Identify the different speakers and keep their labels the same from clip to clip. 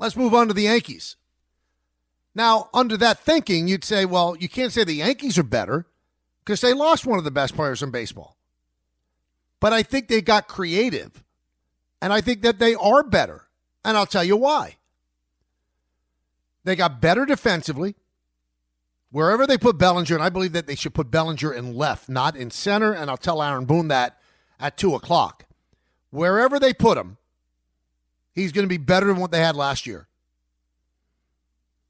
Speaker 1: Let's move on to the Yankees. Now, under that thinking, you'd say, well, you can't say the Yankees are better because they lost one of the best players in baseball. But I think they got creative, and I think that they are better, and I'll tell you why. They got better defensively. Wherever they put Bellinger, and I believe that they should put Bellinger in left, not in center, and I'll tell Aaron Boone that at 2 o'clock. Wherever they put him, he's going to be better than what they had last year.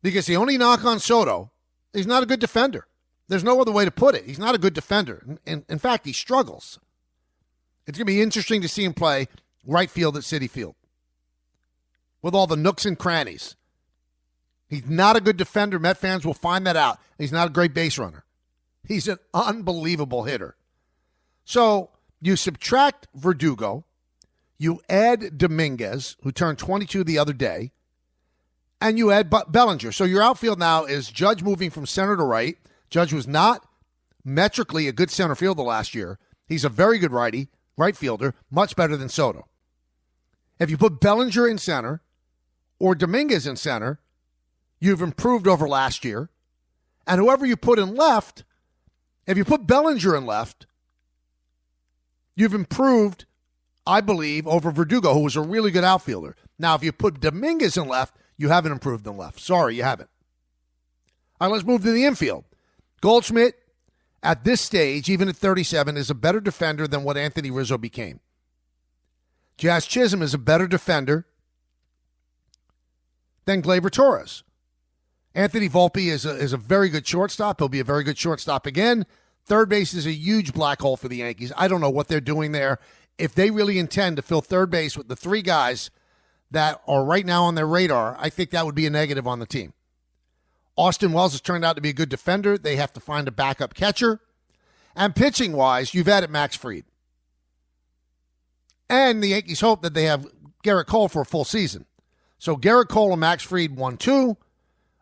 Speaker 1: Because the only knock on Soto, he's not a good defender. There's no other way to put it. He's not a good defender. In fact, he struggles. It's going to be interesting to see him play right field at Citi Field with all the nooks and crannies. He's not a good defender. Met fans will find that out. He's not a great base runner. He's an unbelievable hitter. So you subtract Verdugo, you add Dominguez, who turned 22 the other day, and you add Bellinger. So your outfield now is Judge moving from center to right. Judge was not metrically a good center fielder last year. He's a very good right fielder, much better than Soto. If you put Bellinger in center or Dominguez in center, you've improved over last year. And whoever you put in left, if you put Bellinger in left, you've improved, I believe, over Verdugo, who was a really good outfielder. Now, if you put Dominguez in left, you haven't improved in left. Sorry, you haven't. All right, let's move to the infield. Goldschmidt, at this stage, even at 37, is a better defender than what Anthony Rizzo became. Jazz Chisholm is a better defender than Gleyber Torres. Anthony Volpe is a very good shortstop. He'll be a very good shortstop again. Third base is a huge black hole for the Yankees. I don't know what they're doing there. If they really intend to fill third base with the 3 guys that are right now on their radar, I think that would be a negative on the team. Austin Wells has turned out to be a good defender. They have to find a backup catcher. And pitching-wise, you've added Max Fried. And the Yankees hope that they have Garrett Cole for a full season. So Garrett Cole and Max Fried 1-2.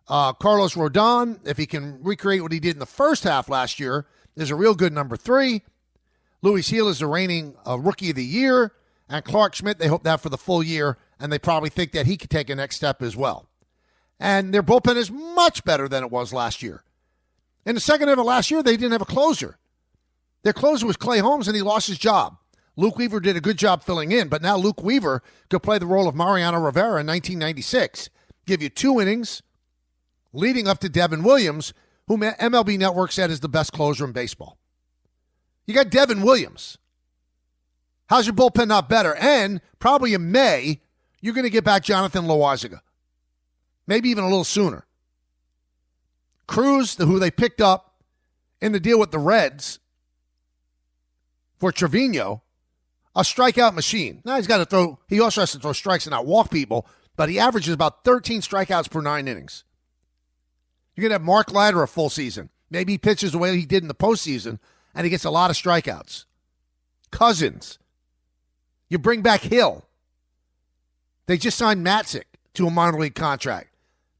Speaker 1: Carlos Rodon, if he can recreate what he did in the first half last year, is a real good number 3. Luis Gil is the reigning Rookie of the Year. And Clark Schmidt, they hope that for the full year, and they probably think that he could take a next step as well. And their bullpen is much better than it was last year. In the second half of last year, they didn't have a closer. Their closer was Clay Holmes, and he lost his job. Luke Weaver did a good job filling in, but now Luke Weaver could play the role of Mariano Rivera in 1996. Give you 2 innings, leading up to Devin Williams, whom MLB Network said is the best closer in baseball. You got Devin Williams. How's your bullpen not better? And probably in May, you're going to get back Jonathan Loaisiga. Maybe even a little sooner. Cruz, who they picked up in the deal with the Reds for Trevino, a strikeout machine. Now he also has to throw strikes and not walk people, but he averages about 13 strikeouts per 9 innings. You're going to have Mark Leiter a full season. Maybe he pitches the way he did in the postseason, and he gets a lot of strikeouts. Cousins. You bring back Hill. They just signed Matzik to a minor league contract.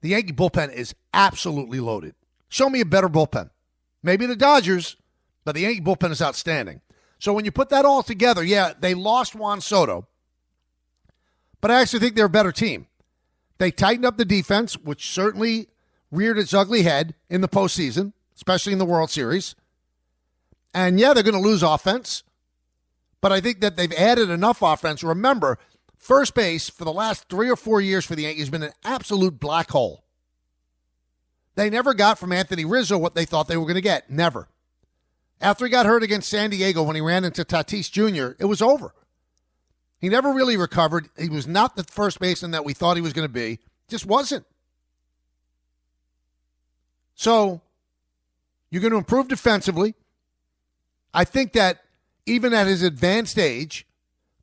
Speaker 1: The Yankee bullpen is absolutely loaded. Show me a better bullpen. Maybe the Dodgers, but the Yankee bullpen is outstanding. So when you put that all together, yeah, they lost Juan Soto, but I actually think they're a better team. They tightened up the defense, which certainly reared its ugly head in the postseason, especially in the World Series. And yeah, they're going to lose offense, but I think that they've added enough offense. Remember, first base for the last 3 or 4 years for the Yankees has been an absolute black hole. They never got from Anthony Rizzo what they thought they were going to get. Never. After he got hurt against San Diego when he ran into Tatis Jr., it was over. He never really recovered. He was not the first baseman that we thought he was going to be. Just wasn't. So you're going to improve defensively. I think that even at his advanced age,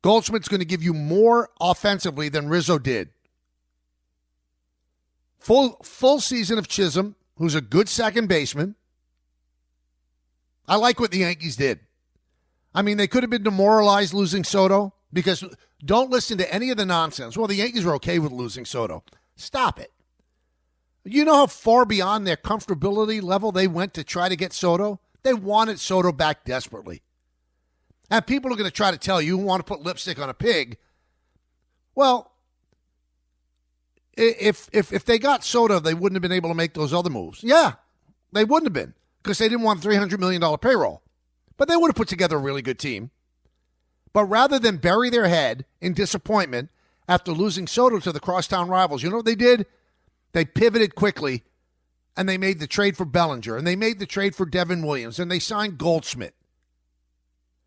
Speaker 1: Goldschmidt's going to give you more offensively than Rizzo did. Full season of Chisholm, who's a good second baseman. I like what the Yankees did. I mean, they could have been demoralized losing Soto because don't listen to any of the nonsense. Well, the Yankees were okay with losing Soto. Stop it. You know how far beyond their comfortability level they went to try to get Soto? They wanted Soto back desperately. And people are going to try to tell you who want to put lipstick on a pig. Well, if they got Soto, they wouldn't have been able to make those other moves. Yeah, they wouldn't have been because they didn't want $300 million payroll. But they would have put together a really good team. But rather than bury their head in disappointment after losing Soto to the crosstown rivals, you know what they did? They pivoted quickly, and they made the trade for Bellinger, and they made the trade for Devin Williams, and they signed Goldschmidt,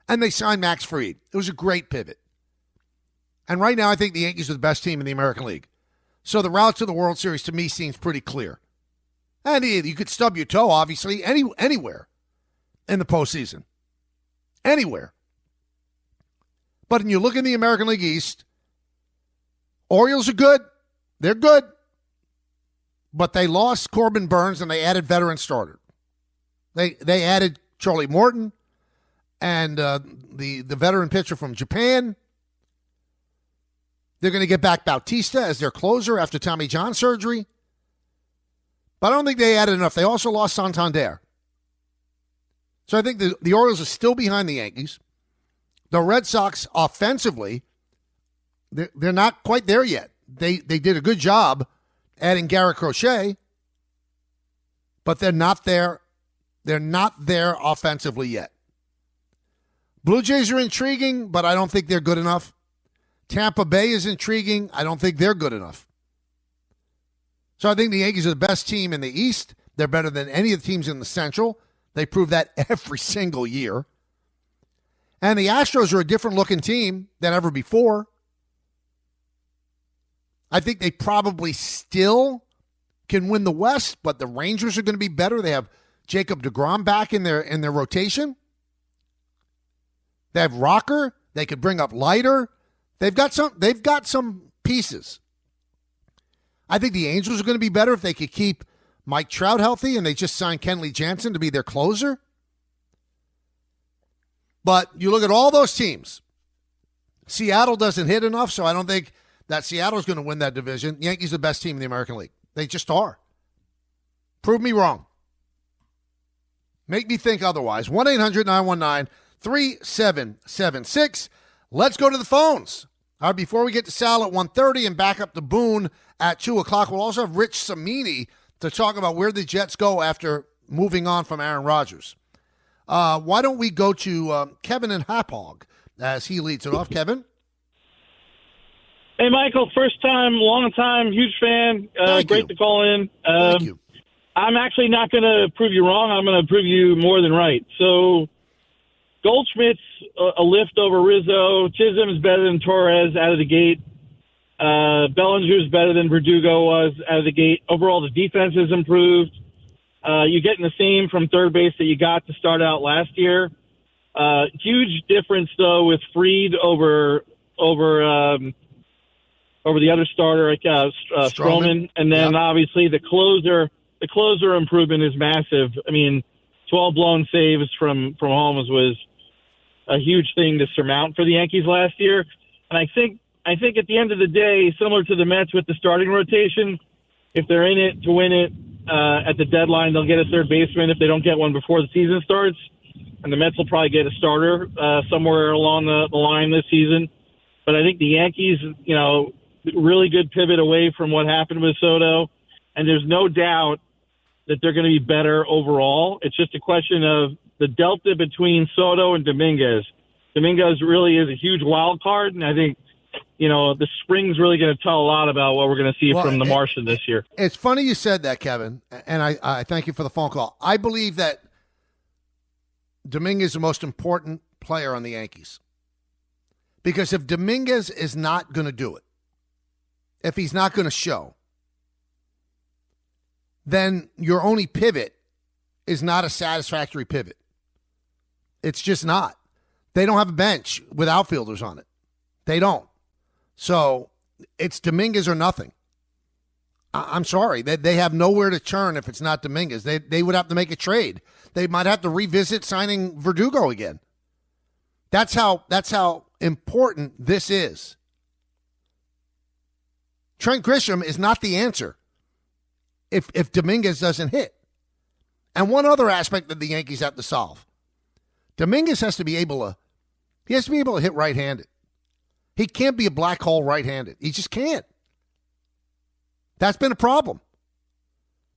Speaker 1: and they signed Max Fried. It was a great pivot. And right now, I think the Yankees are the best team in the American League. So the route to the World Series, to me, seems pretty clear. And you could stub your toe, obviously, anywhere in the postseason. Anywhere. But when you look in the American League East, Orioles are good. They're good. But they lost Corbin Burns, and they added veteran starter. They added Charlie Morton and the veteran pitcher from Japan. They're going to get back Bautista as their closer after Tommy John surgery. But I don't think they added enough. They also lost Santander. So I think the Orioles are still behind the Yankees. The Red Sox, offensively, they're not quite there yet. They did a good job adding Garrett Crochet, but they're not there. They're not there offensively yet. Blue Jays are intriguing, but I don't think they're good enough. Tampa Bay is intriguing. I don't think they're good enough. So I think the Yankees are the best team in the East. They're better than any of the teams in the Central. They prove that every single year. And the Astros are a different looking team than ever before. I think they probably still can win the West, but the Rangers are going to be better. They have Jacob deGrom back in their rotation. They have Rocker. They could bring up Leiter. They've got some pieces. I think the Angels are going to be better if they could keep Mike Trout healthy and they just signed Kenley Jansen to be their closer. But you look at all those teams. Seattle doesn't hit enough, so I don't think that Seattle's going to win that division. Yankees are the best team in the American League. They just are. Prove me wrong. Make me think otherwise. 1-800-919-3776. Let's go to the phones. All right, before we get to Sal at 1:30 and back up to Boone at 2 o'clock, we'll also have Rich Samini to talk about where the Jets go after moving on from Aaron Rodgers. Why don't we go to Kevin and Hapog as he leads it off. Kevin?
Speaker 2: Hey, Michael, first time, long time, huge fan. Great to call in.
Speaker 1: Thank you.
Speaker 2: I'm actually not going to prove you wrong. I'm going to prove you more than right. So Goldschmidt's a lift over Rizzo. Chisholm is better than Torres out of the gate. Bellinger's better than Verdugo was out of the gate. Overall, the defense has improved. You're getting the same from third base that you got to start out last year. Huge difference, though, with Fried over the other starter, Stroman. And then, obviously, the closer improvement is massive. I mean, 12 blown saves from home was a huge thing to surmount for the Yankees last year. And I think at the end of the day, similar to the Mets with the starting rotation, if they're in it to win it at the deadline, they'll get a third baseman if they don't get one before the season starts. And the Mets will probably get a starter somewhere along the line this season. But I think the Yankees, really good pivot away from what happened with Soto. And there's no doubt that they're going to be better overall. It's just a question of the delta between Soto and Dominguez. Dominguez really is a huge wild card, and I think, the spring's really going to tell a lot about what we're going to see from the Martian this year.
Speaker 1: It's funny you said that, Kevin, and I thank you for the phone call. I believe that Dominguez is the most important player on the Yankees. Because if Dominguez is not going to do it, if he's not going to show, then your only pivot is not a satisfactory pivot. It's just not. They don't have a bench with outfielders on it. They don't. So it's Dominguez or nothing. I'm sorry. They have nowhere to turn if it's not Dominguez. They would have to make a trade. They might have to revisit signing Verdugo again. That's how important this is. Trent Grisham is not the answer if Dominguez doesn't hit. And one other aspect that the Yankees have to solve. Dominguez has to be able to hit right-handed. He can't be a black hole right-handed. He just can't. That's been a problem.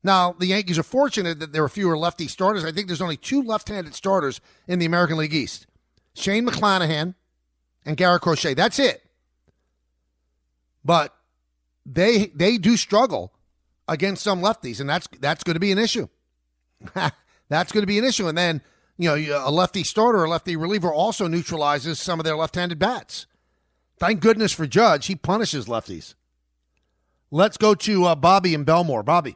Speaker 1: Now, the Yankees are fortunate that there are fewer lefty starters. I think there's only 2 left-handed starters in the American League East. Shane McClanahan and Garrett Crochet. That's it. But they do struggle against some lefties, and that's going to be an issue. That's going to be an issue. And then, a lefty starter or a lefty reliever also neutralizes some of their left-handed bats. Thank goodness for Judge. He punishes lefties. Let's go to Bobby in Belmore. Bobby.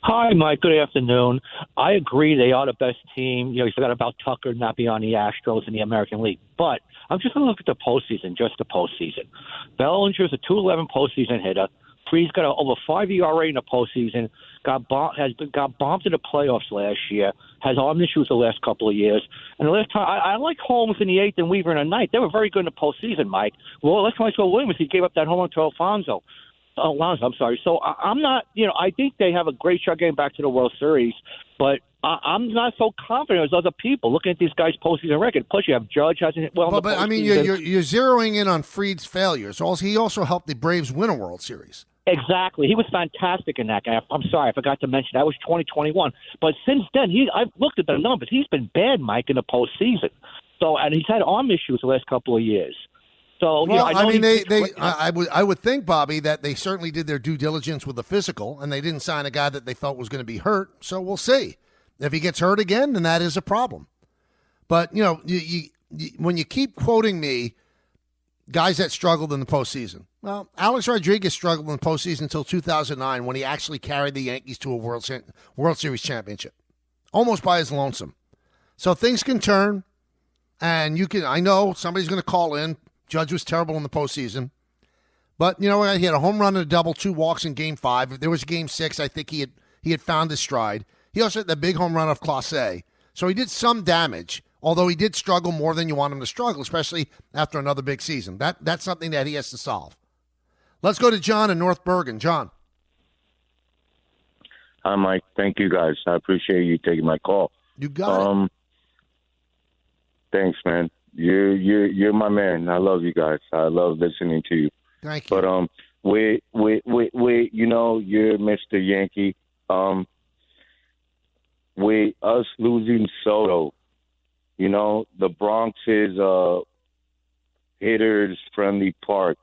Speaker 3: Hi, Mike. Good afternoon. I agree they are the best team. You forgot about Tucker not being on the Astros in the American League. But I'm just going to look at the postseason, just the postseason. Bellinger's a .211 postseason hitter. Free's got over 5 ERA in the postseason. Got bombed in the playoffs last year. Has arm issues the last couple of years. And the last time, I like Holmes in the 8th and Weaver in the 9th. They were very good in the postseason, Mike. Well, last time I saw Williams, he gave up that home run to Alonso. I'm sorry. So I'm not, I think they have a great shot getting back to the World Series, but I'm not so confident as other people looking at these guys' postseason record. Plus, you have Judge hasn't hit well.
Speaker 1: But I mean, you're zeroing in on Fried's failures. Also, he also helped the Braves win a World Series.
Speaker 3: Exactly. He was fantastic in that game. I'm sorry, I forgot to mention that was 2021. But since then, I've looked at the numbers. He's been bad, Mike, in the postseason. So, and he's had arm issues the last couple of years. So,
Speaker 1: well, I would think, Bobby, that they certainly did their due diligence with the physical, and they didn't sign a guy that they felt was going to be hurt. So we'll see. If he gets hurt again, then that is a problem. But, when you keep quoting me, guys that struggled in the postseason. Well, Alex Rodriguez struggled in the postseason until 2009 when he actually carried the Yankees to a World Series championship, almost by his lonesome. So things can turn, and I know somebody's going to call in. Judge was terrible in the postseason. But, he had a home run and a double, 2 walks in Game 5. If there was Game 6, I think he had found his stride. He also had the big home run of Clase. So he did some damage, although he did struggle more than you want him to struggle, especially after another big season. That's something that he has to solve. Let's go to John in North Bergen. John.
Speaker 4: Hi, Mike. Thank you, guys. I appreciate you taking my call.
Speaker 1: You got it.
Speaker 4: Thanks, man. You're my man. I love you guys. I love listening to you.
Speaker 1: Thank you.
Speaker 4: But we you're Mr. Yankee. Us losing Soto, the Bronx is hitters friendly park.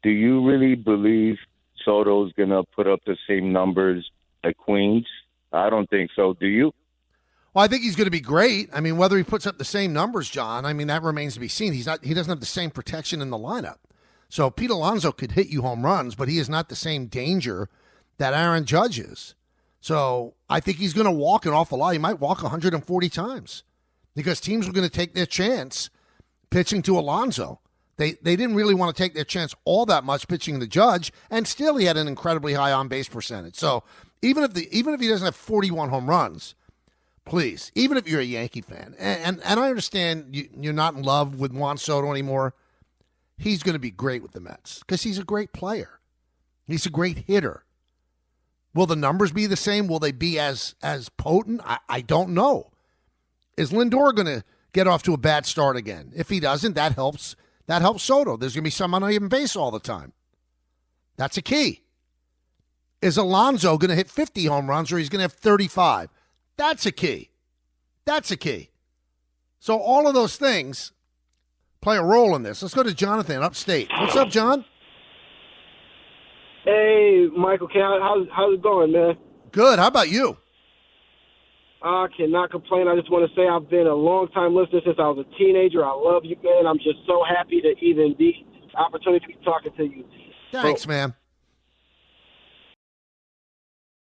Speaker 4: Do you really believe Soto's gonna put up the same numbers at Queens? I don't think so. Do you?
Speaker 1: Well, I think he's going to be great. I mean, whether he puts up the same numbers, John, that remains to be seen. He doesn't have the same protection in the lineup. So Pete Alonso could hit you home runs, but he is not the same danger that Aaron Judge is. So I think he's going to walk an awful lot. He might walk 140 times because teams are going to take their chance pitching to Alonso. They didn't really want to take their chance all that much pitching to Judge, and still he had an incredibly high on-base percentage. So even if he doesn't have 41 home runs, please, even if you're a Yankee fan, and I understand you're not in love with Juan Soto anymore, he's going to be great with the Mets because he's a great player. He's a great hitter. Will the numbers be the same? Will they be as potent? I don't know. Is Lindor going to get off to a bad start again? If he doesn't, that helps Soto. There's going to be some uneven base all the time. That's a key. Is Alonso going to hit 50 home runs or he's going to have 35? That's a key. That's a key. So all of those things play a role in this. Let's go to Jonathan upstate. What's up, John?
Speaker 5: Hey, Michael. How's it going, man?
Speaker 1: Good. How about you?
Speaker 5: I cannot complain. I just want to say I've been a long-time listener since I was a teenager. I love you, man. I'm just so happy to even be opportunity to be talking to you.
Speaker 1: Thanks, man.